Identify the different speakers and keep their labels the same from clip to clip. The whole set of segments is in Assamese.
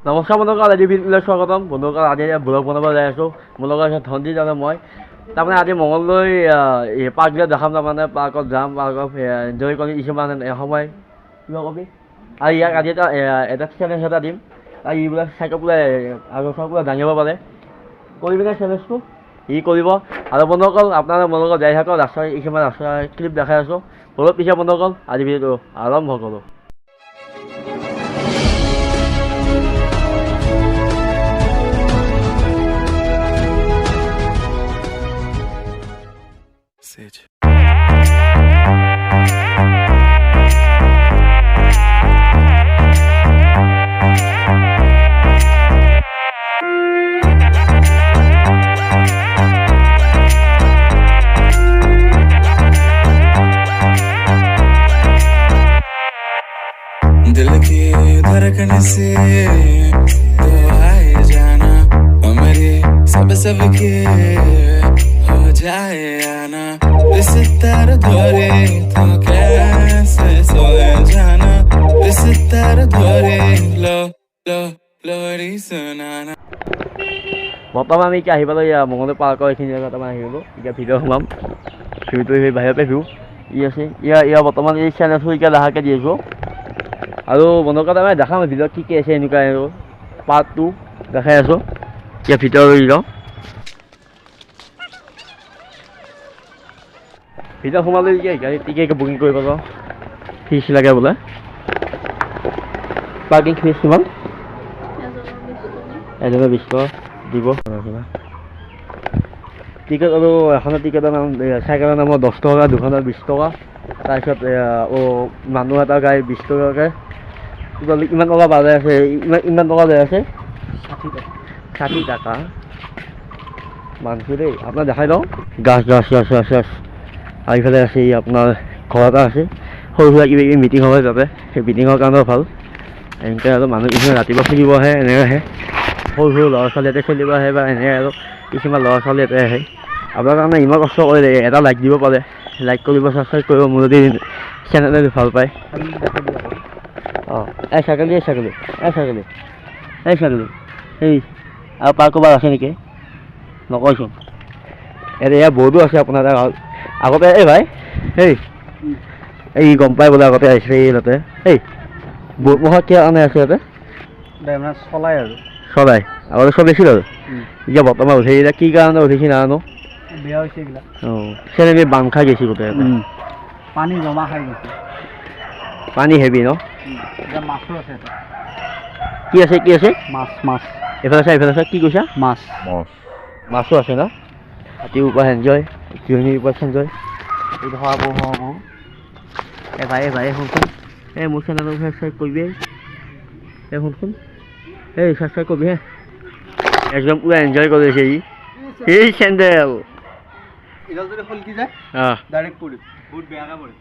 Speaker 1: নমস্কাৰ বন্ধুসকল, আজি ভিডিঅ'লৈ স্বাগতম। বন্ধুসকল, আজি ব্লগ বনাব যাই আছোঁ। মোৰ লগত আছে ধনজিৎ আৰু মই। তাৰমানে আজি মঙলদৈ পাৰ্কবিলাক দেখাম। তাৰমানে পাৰ্কত যাম, পাৰ্কত এনজয় কৰি কিছুমান সময় কিবা কবি। আৰু ইয়াক আজি এটা চেলেঞ্জ এটা দিম। আৰু এইবিলাক চাইকেল বোলে আগৰ বোলে দাঙিব পাৰে, কৰি পিনে চেলেঞ্জটো ই কৰিব। আৰু বন্ধুসকল, আপোনালোকে মোৰ লগত যাই থাকক। ৰাস্তাৰ কিছুমান ৰাস্তাৰ ক্লিপ দেখাই আছোঁ। বহুত পিছে বন্ধুসকল, আজি ভিডিঅ'টো আৰম্ভ কৰোঁ।
Speaker 2: Sage. दिल की धड़कन से तो आए जाना और मेरी सब के हो जाए आना इस तरह धोरे तो कैसे सोए जाना इस तरह धोरे लो लो लोरी सुनाना।
Speaker 1: বৰ্তমান আমি এতিয়া আহি পালোঁ মঙলদৈ পাৰ্কৰ এইখিনি জেগাত আমাৰ আহি গ'লোঁ। এতিয়া ভিডিঅ' সোমাম, ভিউটো সেই বাহিৰতে ভিউ আছে। ইয়াৰ বৰ্তমান এই চেনেলটো এতিয়া লাহেকৈ দি আছোঁ। আৰু বন্ধুসকল, আমি দেখাম ভিডিঅ'ত কি আছে এনেকুৱা আৰু পাৰ্ট 2 দেখাই আছোঁ। এতিয়া ভিতৰত লৈ যাওঁ। ভিতৰত সোমালে গাড়ী টিকেট বুকিং কৰিব যাওঁ। ফিজ লাগে বোলে। পাৰ্কিং ফিজ কিমান? এজনৰ 20 টকা দিব। টিকেট আৰু এখনৰ টিকেটৰ নাম চাইকেলৰ নামত 10 টকা, দুখনৰ 20 টকা। তাৰপিছত মানুহ এটা গাড়ী 20 টকাকৈ। ইমান টকা বাজে আছে, ইমান টকা লৈ আছে 60 টকা মানছো দেই। আপোনাৰ দেখাই লওঁ। গাছ গাছ গাছ গাছ গাছ আৰু ইফালে আছে আপোনাৰ ঘৰ এটা আছে। সৰু সুৰা কিবা কিবি মিটিং হয় তাতে, সেই মিটিঙৰ কাৰণেও ভাল। এনেকৈ আৰু মানুহ কিছুমান ৰাতিপুৱা খেলিব আহে, এনেকৈ আহে। সৰু সৰু ল'ৰা ছোৱালী ইয়াতে খেলিব আহে বা এনেকৈ আৰু কিছুমান ল'ৰা ছোৱালী ইয়াতে আহে। আপোনাৰ কাৰণে ইমান কষ্ট কৰিলে এটা লাইক দিব পাৰে। লাইক কৰিব, ছাবস্ক্ৰাইব কৰিব মোৰ যদি চেনেলটো ভাল পায়। অঁ, এই ছাগলী এই ছাগলী এই ছাগলী এই ছাগলী এই আৰু পাৰ্কৰ বাৰ আছে নেকি নকয়চোন। এয়া বৰ্ডো আছে আপোনাৰ তাত। আগতে এই ভাই এই গম পাই বোলে আগতে আহিছে ইয়াতে। এই বৰ্ড মহা কিয় আনে আছে ইয়াতে চলাই আৰু চলাই আগতে চলাইছিল আৰু এতিয়া বৰ্তমান উঠে। এতিয়া কি কাৰণে উঠিছে নাজানো, বেয়া হৈছে এইবিলাক। অঁ, চেনেলি বান্ধ খাই গৈছে গোটেই, পানী জমা খাই গৈছে। পানী হেভি ন? মাছো আছে। কি আছে কি আছে? মাছ মাছ। এইফালে আছে এইফালে আছে। কি কৈছা? মাছ মাছ মাছো আছে ন? ৰাতিৰ ওপৰত এনজয়, জিৰণিৰ ওপৰত এনজয়। এইটো হ'ব হ'ব। ভাই শুনচোন, এই মোৰ চেনেলটো ছাবস্ক্ৰাইব কৰিবি। এই শুনচোন, এই ছাবস্ক্ৰাইব কৰিবি হে। একদম পুৰা এনজয় কৰিছে এই চেণ্ডেল। এডাল যদি খলকি যায় ডাইৰেক্ট পৰিব, বহুত বেয়াকৈ পৰিব।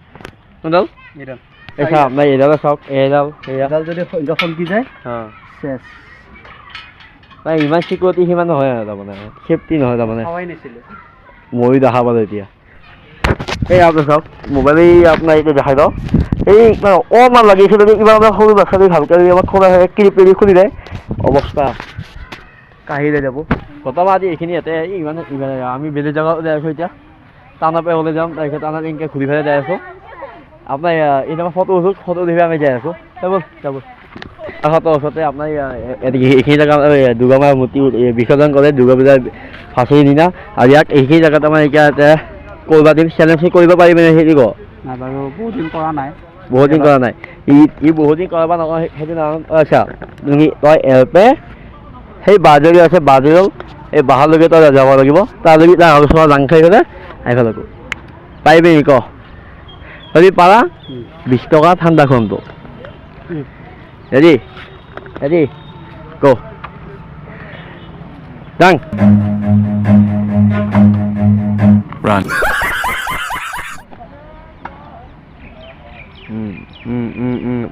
Speaker 1: কোনডাল? এডাল এই চাওক নাই, এডালে চাওক। এডাল যদি খলকি যায় চেছ। নাই ইমান চিকিউৰিটি সিমান নহয় আৰু তাৰমানে চেফটি নহয় তাৰমানে। ময়ো দেখা পালোঁ এতিয়া। এই আপোনাৰ চাওক মোবাইল, আপোনাৰ এইটো দেখাই দিয়ক। এই অকণমান লাগিছিল কিবা সৰু বাচ্ছাটো ভালকৈ আমাক খোলা ক্লিপ খুলি যায় অৱস্থা কাঢ়ি লৈ যাব। বৰ্তমান আজি এইখিনি ইয়াতে ইমান আমি বেলেগ জেগাত যাই আছোঁ। এতিয়া টাউনৰ পৰা ওলাই যাম, তাৰপিছত টাউনত এনেকৈ ঘূৰি পেলাই যাই আছোঁ। আপোনাৰ এতিয়া ফটো উঠি আমি যাই আছোঁ। যাব ফটো ওচৰতে আপোনাৰ এইখিনি জেগা দুৰ্গা মাৰ মূৰ্তি বিসৰ্জন কৰে দুৰ্গা পূজাৰ ফাঁচীৰ দিনা। আৰু ইয়াক এইখিনি জেগাত আমাৰ এতিয়া কৰিব দিম। চেলেঞ্জ কৰিব পাৰিবি নে সেইটো কওঁ? নাই বাৰু, বহুত দিন কৰা নাই ই বহুত দিন কৰা বা নকৰা সেইটো নাজানো। আচ্ছা, তই এলপে সেই বাজৰি আছে, বাজৰিল এই বাহাৰলৈকে তই যাব লাগিব। তাৰলৈকে তাৰ আলোচনা জাং খাই গ'লে আহিব লাগিব। পাৰিবি নি ক? যদি পাৰা 20 টকা ঠাণ্ডা খোৱামটো। ৰেডি ক জাং।
Speaker 2: Run.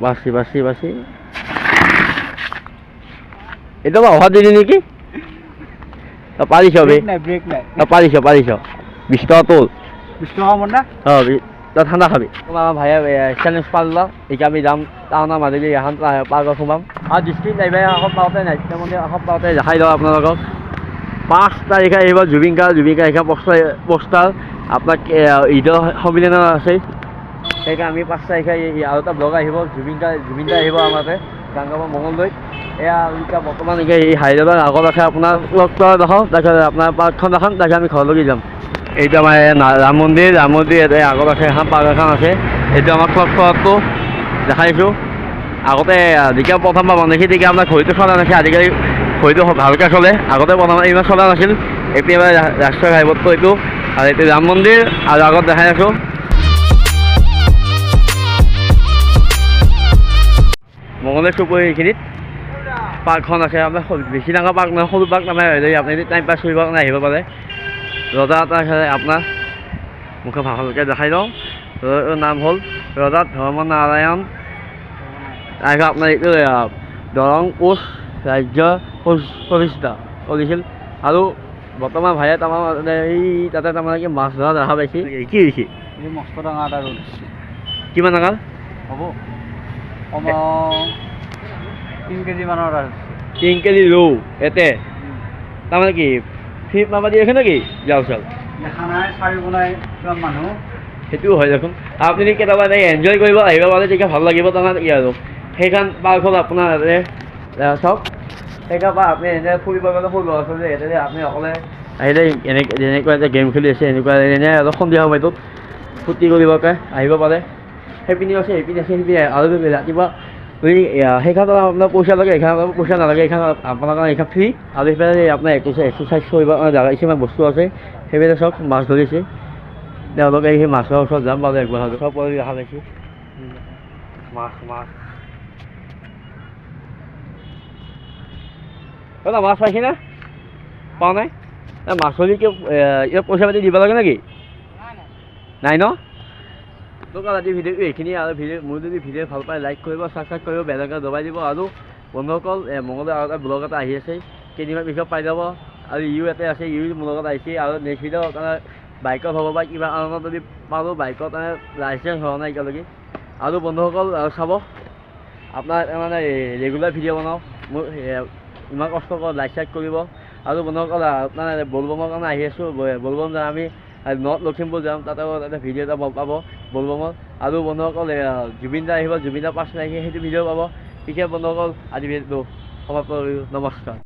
Speaker 1: বাচি এটা অহা দিলি নেকি? পাৰিছ বে, পাৰিছ 20 টকা তোল। 20 টকা মোৰ না? অঁ তই ঠাণ্ডা খাবি তোমাৰ আমাৰ ভাইয়ে চেলেঞ্জ পালোঁ এতিয়া আমি যাম টাউনৰ মাজেদি এখন পাৰ্কত সোমাম আৰু ডিষ্ট্ৰিক্ট লাইব্ৰেৰী এখন পাওঁতে নাট্য মন্দিৰ এখন পাওঁতে দেখাই দিওঁ আপোনালোকক 5 তাৰিখে আহিব জুবিন গাৰ্গ এখন পোষ্টাৰ আপোনাক ঈদৰ সন্মিলনৰ আছে সেইকাৰণে আমি 5 তাৰিখে আৰু এটা ব্লগ আহিব জুবিন দা আহিব আমাৰ তাতে গান গাব মঙলদৈত এয়া এতিয়া বৰ্তমান এতিয়া এই হাইদৰাবাদ আগত আছে আপোনাৰ লগ দেখাওঁ তাৰপিছত আপোনাৰ পাৰ্কখন দেখাম তাৰপিছত আমি ঘৰলৈকে যাম এইটো আমাৰ ৰাম মন্দিৰ ইয়াতে আগত আছে এখন পাৰ্ক এখন আছে এইটো আমাৰ ক্লকটো দেখাইছোঁ আগতে যেতিয়া প্ৰথমবাৰ বনাইছে তেতিয়া আপোনাৰ ঘড়ীটো চলা নাছিল আজিকালি ঘড়ীটো ভালকৈ চলে আগতে প্ৰথম ইমান চলা নাছিল এতিয়া ৰাষ্ট্ৰীয় ঘাইপথটো এইটো আৰু এইটো ৰাম মন্দিৰ আৰু আগত দেখাই আছোঁ মঙলদৈ চুবুৰী এইখিনিত পাৰ্কখন আছে আপোনাৰ বেছি ডাঙৰ পাৰ্ক নহয় সৰু পাৰ্ক নাপায় যদি আপুনি টাইম পাছ কৰিব কাৰণে আহিব পাৰে ৰজা এটা আছে আপোনাৰ মুখৰ ভাষালৈকে দেখাই লওঁ ৰজাৰ নাম হ'ল ৰজা ধৰ্মনাৰায়ণ তাৰপিছত আপোনাৰ এইটো দৰং কোচ ৰাজ্য প্ৰতিষ্ঠা কৰিছিল আৰু বৰ্তমান ভাইয়ে তাৰমানে এই তাতে তাৰমানে কি মাছ ধৰা দেখা পাইছে কি হৈছে
Speaker 3: এই মস্ত ডাঙৰ এটা ৰ'দ
Speaker 1: কিমান ডাঙৰ
Speaker 3: হ'ব 3 কেজি মানৰ
Speaker 1: 3 কেজি ৰৌ এতে তাৰমানে কি ফিপ মাৰিব দি আছে নেকি যাওঁ চাল
Speaker 3: দেখা নাই চাৰি বনাই কিমান মানুহ
Speaker 1: সেইটোও হয় দেখোন আপুনি কেতিয়াবা এনজয় কৰিব আহিব পাৰে তেতিয়া ভাল লাগিব তাৰমানে কি আৰু সেইখন পাৰ্ক হ'ল আপোনাৰ চাওক সেইখন পাৰ্ক আপুনি এনে ফুৰিব গ'লে সৰু ল'ৰা ছোৱালী ইয়াতে আপুনি অকলে আহিলে যেনেকুৱা এটা গেম খেলি আছে এনেকুৱা এনে অলপ সন্ধিয়া সময়টোত ফূৰ্তি কৰিবকে আহিব পাৰে সেইপিনি আছে সেইপিনি আৰু ৰাতিপুৱা সেইখন আপোনাৰ পইচা লাগে এইখন পইচা নালাগে এইখন আপোনাৰ কাৰণে এইখন ফ্ৰী আৰু সেইফালে আপোনাৰ এক্সাৰচাইজ কৰিব জেগা কিছুমান বস্তু আছে সেইবিলাক চব মাছ ধৰিছে তেওঁলোকে সেই মাছৰ ওচৰত যাম বাৰু একবাৰ চব পৰি দেখা পাইছে মাছ মাছ পাইছে না পাওঁ নাই মাছ ধৰি কি ইয়াত পইচা পাতি দিব লাগে নেকি নাই ন আজি ভিডিঅ'টো এইখিনি আৰু মোৰ যদি ভিডিঅ' ভাল পায় লাইক কৰিব ছাবস্ক্ৰাইব কৰিব বেলেগকৈ দবাই দিব আৰু বন্ধুসকল মঙলদৈ আৰু এটা ব্লগ এটা আহি আছে কেইদিনমান পিছত পাই যাব আৰু ইয়াতে আছে মোৰ লগত আহিছে আৰু নেক্সট ভিডিঅ' কাৰণে বাইকত হ'ব বা কিবা কাৰণত যদি পাৰোঁ বাইকত লাইচেঞ্চ হোৱা নাই এতিয়ালৈকে আৰু বন্ধুসকল চাব আপোনাৰ মানে ৰেগুলাৰ ভিডিঅ' বনাওঁ মোৰ ইমান কষ্ট কৰি লাইক চাইক কৰিব আৰু বন্ধুসকল আপোনাৰ বলবমৰ কাৰণে আহি আছোঁ বলবম যাম আমি নৰ্থ লখিমপুৰ যাম তাতে ভিডিঅ' এটা পাব বলবমৰ আৰু বন্ধুসকল জুবিন দা আহিব জুবিন দা 5 তাৰিখে সেইটো ভিডিঅ' পাব পিছে বন্ধুসকল আজি ভিডিঅ'টো সমাপ্ত কৰিলোঁ নমস্কাৰ